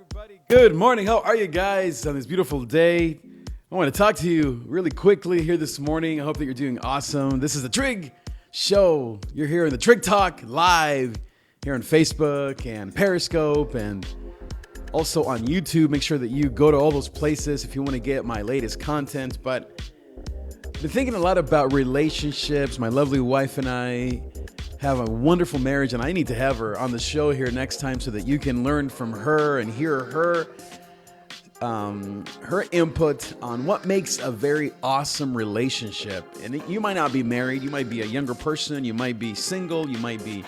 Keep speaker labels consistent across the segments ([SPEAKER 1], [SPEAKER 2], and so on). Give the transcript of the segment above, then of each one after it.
[SPEAKER 1] everybody. Good morning. How are you guys on this beautiful day? I want to talk to you really quickly here this morning. I hope that you're doing awesome. This is the Trig Show. You're here in the Trig Talk live here on Facebook and Periscope and also on YouTube. Make sure that you go to all those places if you want to get my latest content. But I've been thinking a lot about relationships. My lovely wife and I have a wonderful marriage, and I need to have her on the show here next time so that you can learn from her and hear her input on what makes a very awesome relationship. And you might not be married, you might be a younger person, you might be single, you might be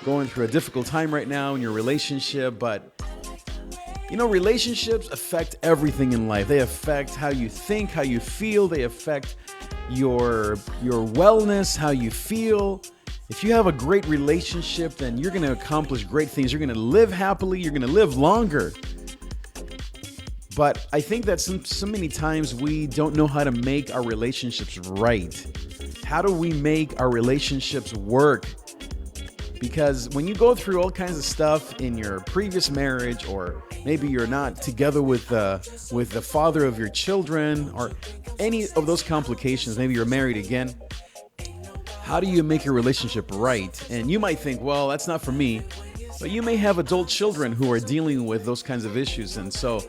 [SPEAKER 1] going through a difficult time right now in your relationship, but relationships affect everything in life. They affect how you think, how you feel, they affect your wellness, how you feel. If you have a great relationship, then you're going to accomplish great things. You're going to live happily. You're going to live longer. But I think that so many times we don't know how to make our relationships right. How do we make our relationships work? Because when you go through all kinds of stuff in your previous marriage, or maybe you're not together with the father of your children, or any of those complications, maybe you're married again, how do you make your relationship right? And you might think, well, that's not for me. But you may have adult children who are dealing with those kinds of issues. And so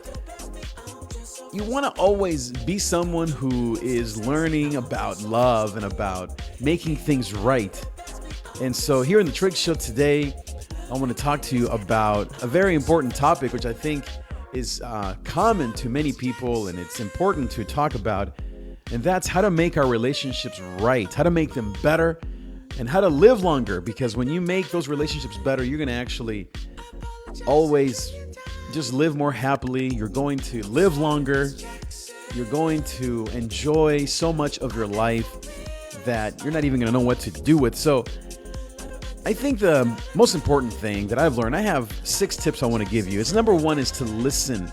[SPEAKER 1] you want to always be someone who is learning about love and about making things right. And so here in the Trig Show today, I want to talk to you about a very important topic, which I think is common to many people, and it's important to talk about. And that's how to make our relationships right, how to make them better, and how to live longer. Because when you make those relationships better, you're going to actually always just live more happily. You're going to live longer. You're going to enjoy so much of your life that you're not even going to know what to do with. So I think the most important thing that I've learned, I have 6 tips I want to give you. It's number 1 is to listen,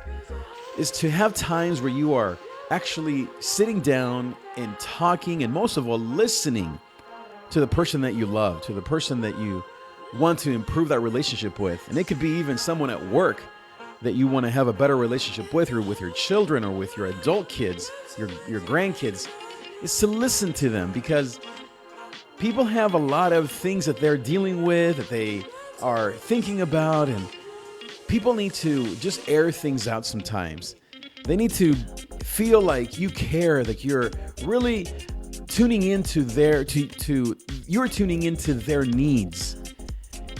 [SPEAKER 1] is to have times where you are actually sitting down and talking, and most of all, listening to the person that you love, to the person that you want to improve that relationship with. And it could be even someone at work that you want to have a better relationship with, or with your children, or with your adult kids, your grandkids, is to listen to them. Because people have a lot of things that they're dealing with, that they are thinking about, and people need to just air things out sometimes. They need to feel like you care, that you're really tuning into you're tuning into their needs.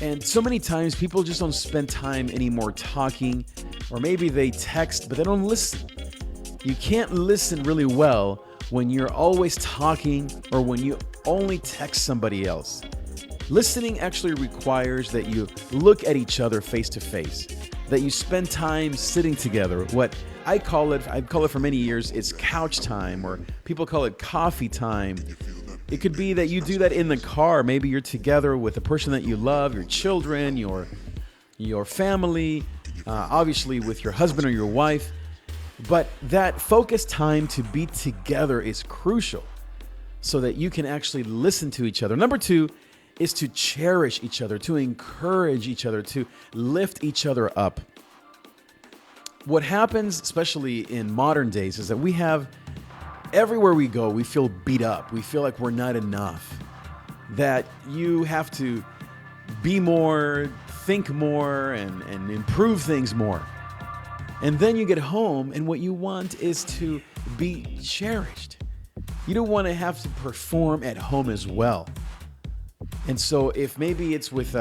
[SPEAKER 1] And so many times people just don't spend time anymore talking, or maybe they text, but they don't listen. You can't listen really well when you're always talking, or when you only text somebody else. Listening actually requires that you look at each other face to face, that you spend time sitting together. What I've called it for many years, it's couch time, or people call it coffee time. It could be that you do that in the car. Maybe you're together with the person that you love, your children, your family, obviously with your husband or your wife. But that focused time to be together is crucial so that you can actually listen to each other. Number 2 is to cherish each other, to encourage each other, to lift each other up. What happens, especially in modern days, is that we have, everywhere we go, we feel beat up. We feel like we're not enough. That you have to be more, think more, and improve things more. And then you get home, and what you want is to be cherished. You don't want to have to perform at home as well. And so if maybe it's with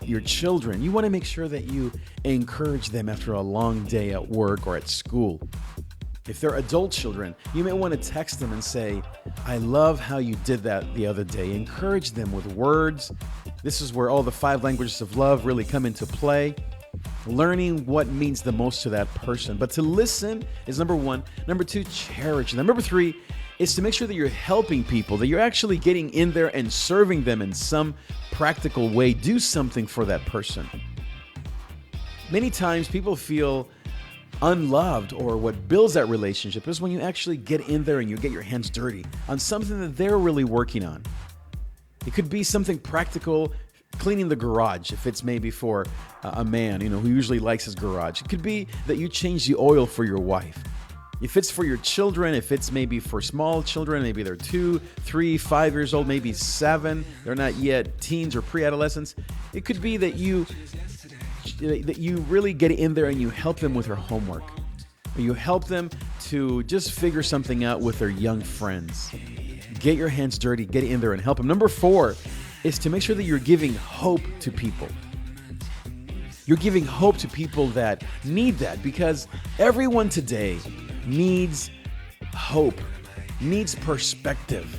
[SPEAKER 1] your children, you want to make sure that you encourage them after a long day at work or at school. If they're adult children, you may want to text them and say, I love how you did that the other day. Encourage them with words. This is where all the 5 languages of love really come into play. Learning what means the most to that person. But to listen is number 1. Number 2, cherish them. Number 3 is to make sure that you're helping people, that you're actually getting in there and serving them in some practical way. Do something for that person. Many times people feel unloved, or what builds that relationship is when you actually get in there and you get your hands dirty on something that they're really working on. It could be something practical cleaning the garage, if it's maybe for a man, who usually likes his garage. It could be that you change the oil for your wife. If it's for your children, if it's maybe for small children, maybe they're 2, 3, 5 years old, maybe 7, they're not yet teens or pre-adolescents. It could be that you really get in there and you help them with their homework. Or you help them to just figure something out with their young friends. Get your hands dirty, get in there and help them. Number 4 is to make sure that you're giving hope to people. You're giving hope to people that need that, because everyone today needs hope, needs perspective.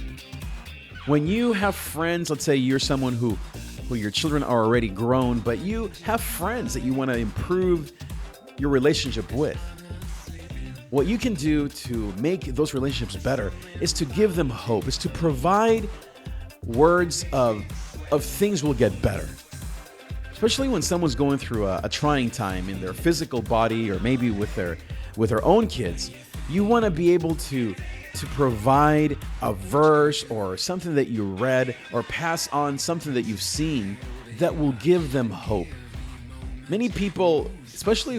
[SPEAKER 1] When you have friends, let's say you're someone who your children are already grown, but you have friends that you want to improve your relationship with. What you can do to make those relationships better is to give them hope, is to provide words of things will get better. Especially when someone's going through a trying time in their physical body, or maybe with their own kids. You want to be able to provide a verse or something that you read, or pass on something that you've seen that will give them hope. Many people, especially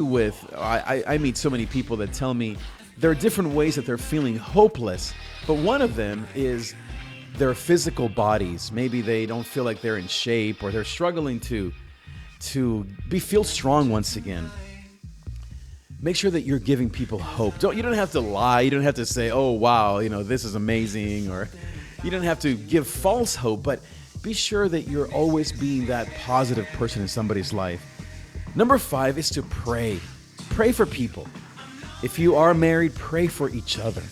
[SPEAKER 1] I meet so many people that tell me there are different ways that they're feeling hopeless, but one of them is their physical bodies. Maybe they don't feel like they're in shape, or they're struggling to feel strong once again. Make sure that you're giving people hope. You don't have to lie. You don't have to say, oh, wow, this is amazing. Or you don't have to give false hope, but be sure that you're always being that positive person in somebody's life. Number 5 is to pray. Pray for people. If you are married, pray for each other.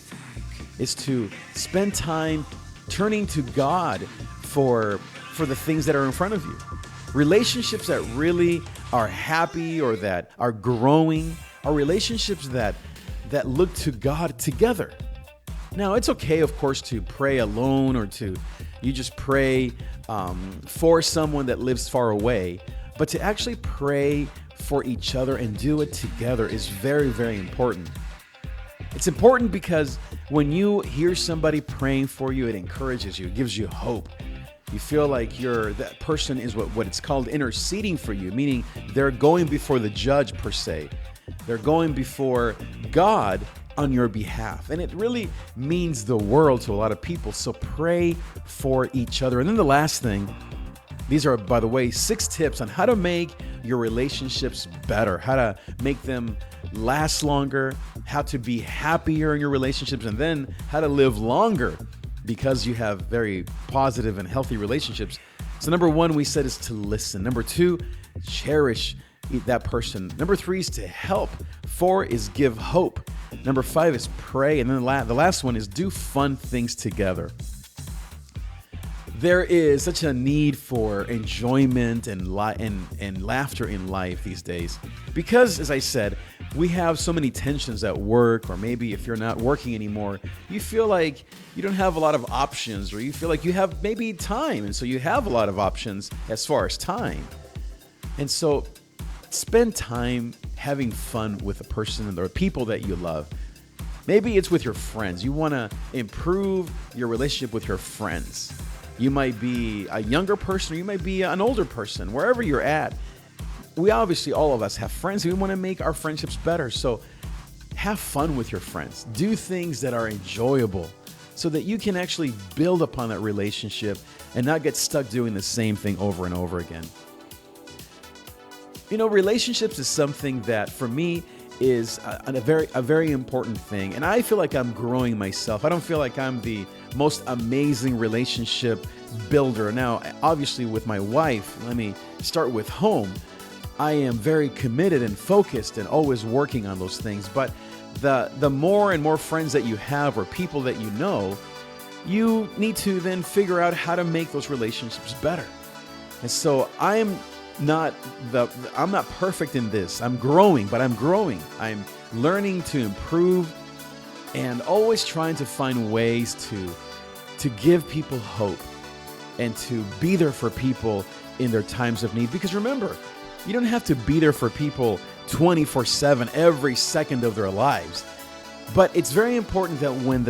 [SPEAKER 1] It's to spend time turning to God for the things that are in front of you. Relationships that really are happy or that are growing are relationships that look to God together. Now, it's okay, of course, to pray alone, or you just pray for someone that lives far away. But to actually pray for each other and do it together is very, very important. It's important because when you hear somebody praying for you, it encourages you, it gives you hope. You feel like that person is what it's called interceding for you, meaning they're going before the judge per se. They're going before God on your behalf. And it really means the world to a lot of people. So pray for each other. And then the last thing, these are, by the way, 6 tips on how to make your relationships better, how to make them last longer, how to be happier in your relationships, and then how to live longer because you have very positive and healthy relationships. So number 1, we said, is to listen. Number 2, cherish that person. Number 3 is to help. 4 is give hope. Number 5 is pray. And then the last one is do fun things together. There is such a need for enjoyment and laughter in life these days because, as I said, we have so many tensions at work, or maybe if you're not working anymore, you feel like you don't have a lot of options, or you feel like you have maybe time, and so you have a lot of options as far as time. And so spend time having fun with a person or people that you love. Maybe it's with your friends. You want to improve your relationship with your friends. You might be a younger person, or you might be an older person, wherever you're at. We obviously, all of us have friends. We want to make our friendships better. So have fun with your friends. Do things that are enjoyable so that you can actually build upon that relationship and not get stuck doing the same thing over and over again. Relationships is something that for me is a very important thing. And I feel like I'm growing myself. I don't feel like I'm the most amazing relationship builder. Now, obviously with my wife, let me start with home. I am very committed and focused and always working on those things. But the more and more friends that you have, or people that you know, you need to then figure out how to make those relationships better. And so I'm not perfect in this. I'm growing, but I'm growing. I'm learning to improve and always trying to find ways to give people hope and to be there for people in their times of need. Because remember, you don't have to be there for people 24/7 every second of their lives. But it's very important that when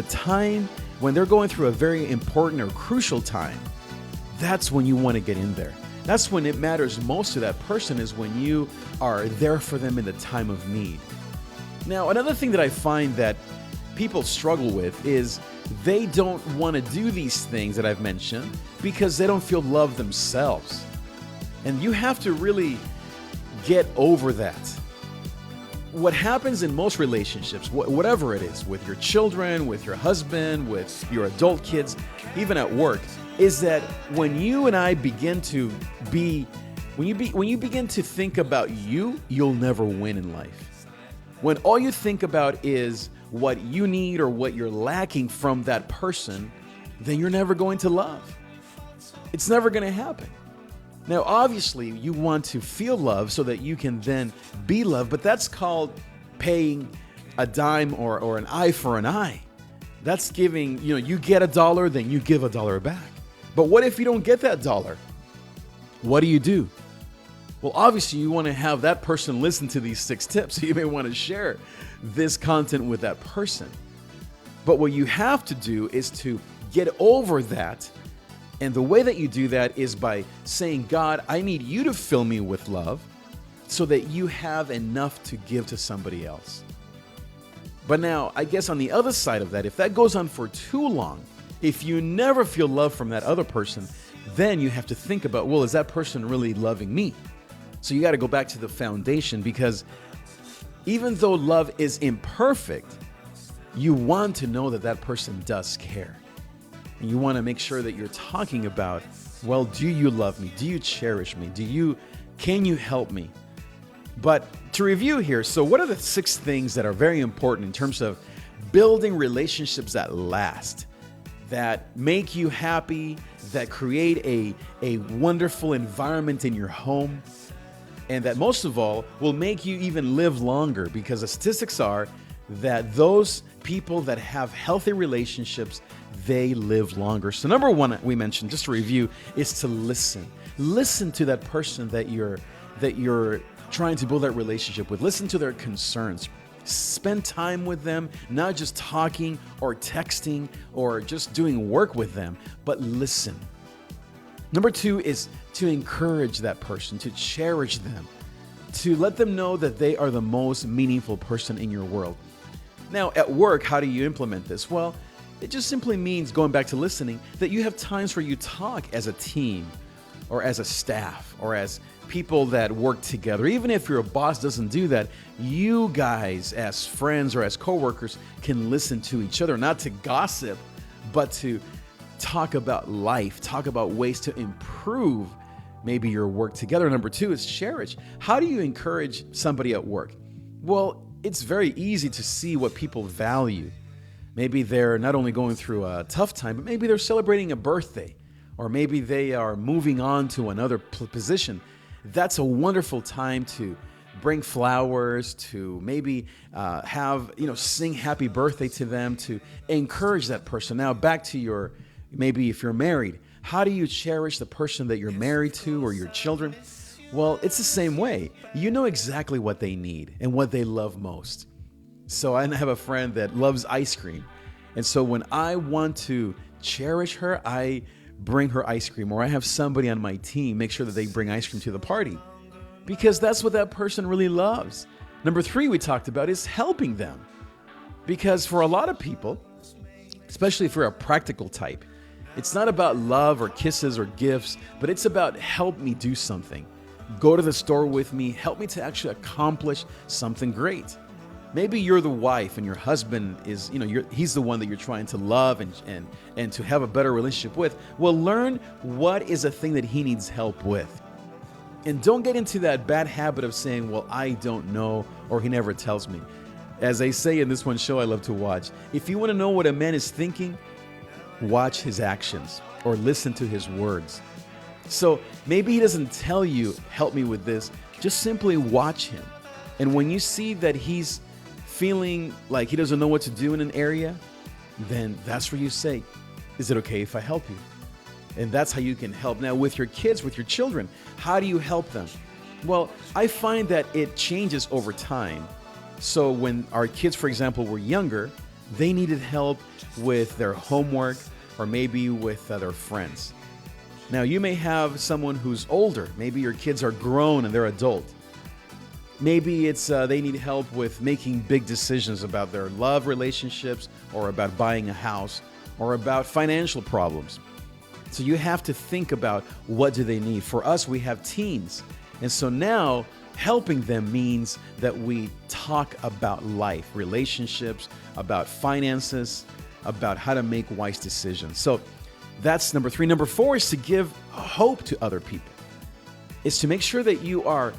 [SPEAKER 1] they're going through a very important or crucial time, that's when you want to get in there. That's when it matters most to that person, is when you are there for them in the time of need. Now, another thing that I find that people struggle with is they don't want to do these things that I've mentioned because they don't feel loved themselves. And you have to really get over that. What happens in most relationships, whatever it is, with your children, with your husband, with your adult kids, even at work, is that when you and I begin to when you begin to think about you'll never win in life. When all you think about is what you need or what you're lacking from that person, then you're never going to love. It's never going to happen. Now, obviously, you want to feel love so that you can then be loved, but that's called paying a dime or an eye for an eye. That's giving, you get $1, then you give $1 back. But what if you don't get that dollar? What do? Well, obviously, you want to have that person listen to these 6 tips. So you may want to share this content with that person. But what you have to do is to get over that. And the way that you do that is by saying, God, I need you to fill me with love so that you have enough to give to somebody else. But now, I guess on the other side of that, if that goes on for too long, if you never feel love from that other person, then you have to think about, well, is that person really loving me? So you got to go back to the foundation, because even though love is imperfect, you want to know that that person does care. And you want to make sure that you're talking about, well, do you love me? Do you cherish me? Can you help me? But to review here, so what are the 6 things that are very important in terms of building relationships that last, that make you happy, that create a wonderful environment in your home, and that most of all will make you even live longer? Because the statistics are that those people that have healthy relationships, they live longer. So number 1 we mentioned, just to review, is to listen. Listen to that person that you're trying to build that relationship with. Listen to their concerns. Spend time with them, not just talking or texting or just doing work with them, but listen. Number 2 is to encourage that person, to cherish them, to let them know that they are the most meaningful person in your world. Now, at work, how do you implement this? Well, it just simply means, going back to listening, that you have times where you talk as a team or as a staff or as people that work together. Even if your boss doesn't do that, you guys as friends or as coworkers can listen to each other, not to gossip, but to talk about life, talk about ways to improve maybe your work together. Number 2 is cherish. How do you encourage somebody at work? Well, it's very easy to see what people value. Maybe they're not only going through a tough time, but maybe they're celebrating a birthday, or maybe they are moving on to another position. That's a wonderful time to bring flowers, to maybe sing happy birthday to them, to encourage that person. Now, back to maybe if you're married, how do you cherish the person that you're married to, or your children? Well, it's the same way. You know exactly what they need and what they love most. So I have a friend that loves ice cream. And so when I want to cherish her, I bring her ice cream, or I have somebody on my team make sure that they bring ice cream to the party, because that's what that person really loves. Number 3 we talked about is helping them, because for a lot of people, especially if you're a practical type, it's not about love or kisses or gifts, but it's about help me do something. Go to the store with me, help me to actually accomplish something great. Maybe you're the wife and your husband is, he's the one that you're trying to love and to have a better relationship with. Well, learn what is a thing that he needs help with. And don't get into that bad habit of saying, well, I don't know, or he never tells me. As they say in this one show I love to watch, if you want to know what a man is thinking, watch his actions or listen to his words. So maybe he doesn't tell you, help me with this, just simply watch him. And when you see that he's feeling like he doesn't know what to do in an area, then that's where you say, is it okay if I help you? And that's how you can help. Now, with your kids, with your children, how do you help them? Well, I find that it changes over time. So when our kids, for example, were younger, they needed help with their homework or maybe with their friends. Now, you may have someone who's older. Maybe your kids are grown and they're adult. Maybe it's they need help with making big decisions about their love relationships or about buying a house or about financial problems. So you have to think about what do they need. For us, we have teens. And so now helping them means that we talk about life, relationships, about finances, about how to make wise decisions. So that's number 3. Number 4 is to give hope to other people. It's to make sure that you are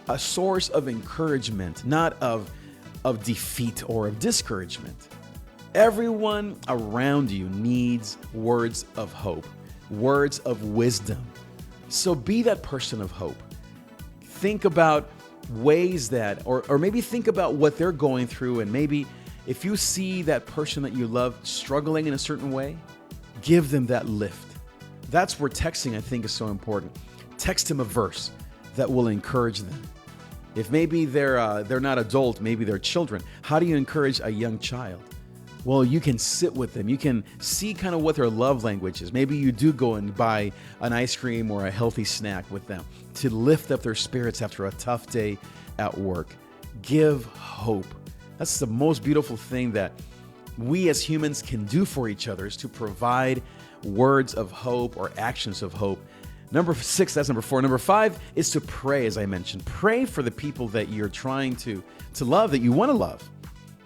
[SPEAKER 1] a source of encouragement, not of defeat or of discouragement. Everyone around you needs words of hope, words of wisdom. So be that person of hope. Think about ways that, or maybe think about what they're going through, and maybe if you see that person that you love struggling in a certain way, give them that lift. That's where texting, I think, is so important. Text them a verse that will encourage them. If maybe they're not adult, maybe they're children. How do you encourage a young child? Well, you can sit with them. You can see kind of what their love language is. Maybe you do go and buy an ice cream or a healthy snack with them to lift up their spirits after a tough day at work. Give hope. That's the most beautiful thing that we as humans can do for each other, is to provide words of hope or actions of hope. Number 6, that's number 4. Number 5 is to pray, as I mentioned. Pray for the people that you're trying to love, that you want to love.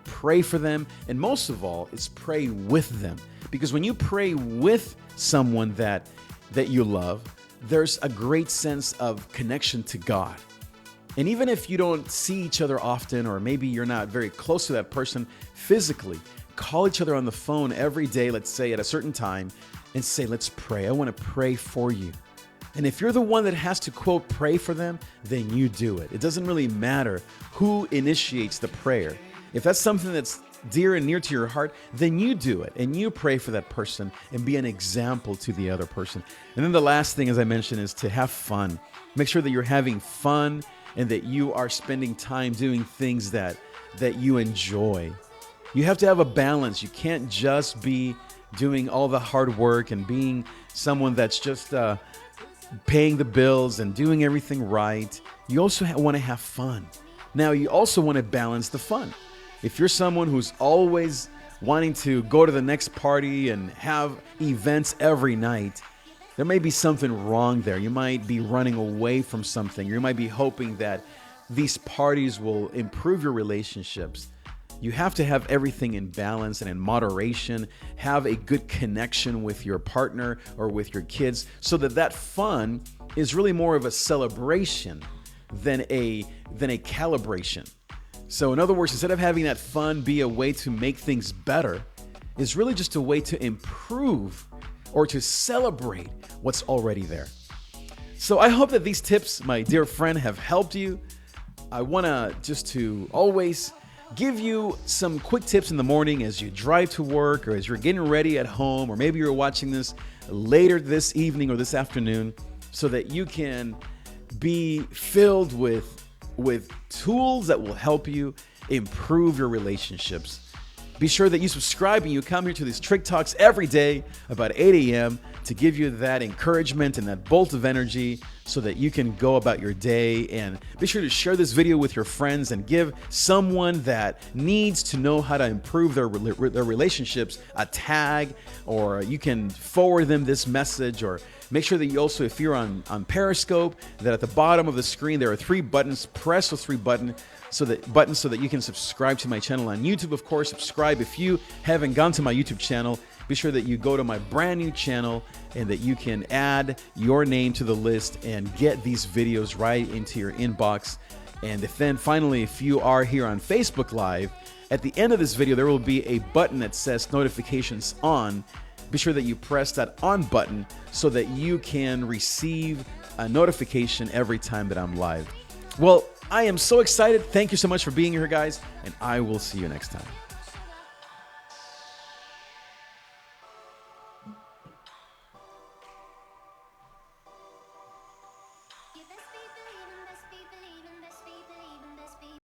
[SPEAKER 1] Pray for them, and most of all, it's pray with them. Because when you pray with someone that you love, there's a great sense of connection to God. And even if you don't see each other often, or maybe you're not very close to that person physically, call each other on the phone every day, let's say at a certain time, and say, let's pray. I want to pray for you. And if you're the one that has to, quote, pray for them, then you do it. It doesn't really matter who initiates the prayer. If that's something that's dear and near to your heart, then you do it and you pray for that person and be an example to the other person. And then the last thing, as I mentioned, is to have fun. Make sure that you're having fun and that you are spending time doing things that you enjoy. You have to have a balance. You can't just be doing all the hard work and being someone that's just paying the bills and doing everything right. You also want to have fun. Now, you also want to balance the fun. If you're someone who's always wanting to go to the next party and have events every night, there may be something wrong there. You might be running away from something. You might be hoping that these parties will improve your relationships. You have to have everything in balance and in moderation. Have a good connection with your partner or with your kids so that fun is really more of a celebration than a calibration. So in other words, instead of having that fun be a way to make things better, it's really just a way to improve or to celebrate what's already there. So I hope that these tips, my dear friend, have helped you. I want to always give you some quick tips in the morning as you drive to work or as you're getting ready at home, or maybe you're watching this later this evening or this afternoon, so that you can be filled with tools that will help you improve your relationships. Be sure that you subscribe and you come here to these Trick Talks every day about 8 a.m. to give you that encouragement and that bolt of energy so that you can go about your day. And be sure to share this video with your friends and give someone that needs to know how to improve their relationships a tag, or you can forward them this message. Or make sure that you also, if you're on Periscope, that at the bottom of the screen there are 3 buttons. Press those 3 buttons so that you can subscribe to my channel on YouTube. Of course, subscribe. If you haven't gone to my YouTube channel, be sure that you go to my brand new channel and that you can add your name to the list and get these videos right into your inbox. And then finally, if you are here on Facebook Live, at the end of this video, there will be a button that says notifications on. Be sure that you press that on button so that you can receive a notification every time that I'm live. Well, I am so excited. Thank you so much for being here, guys, and I will see you next time.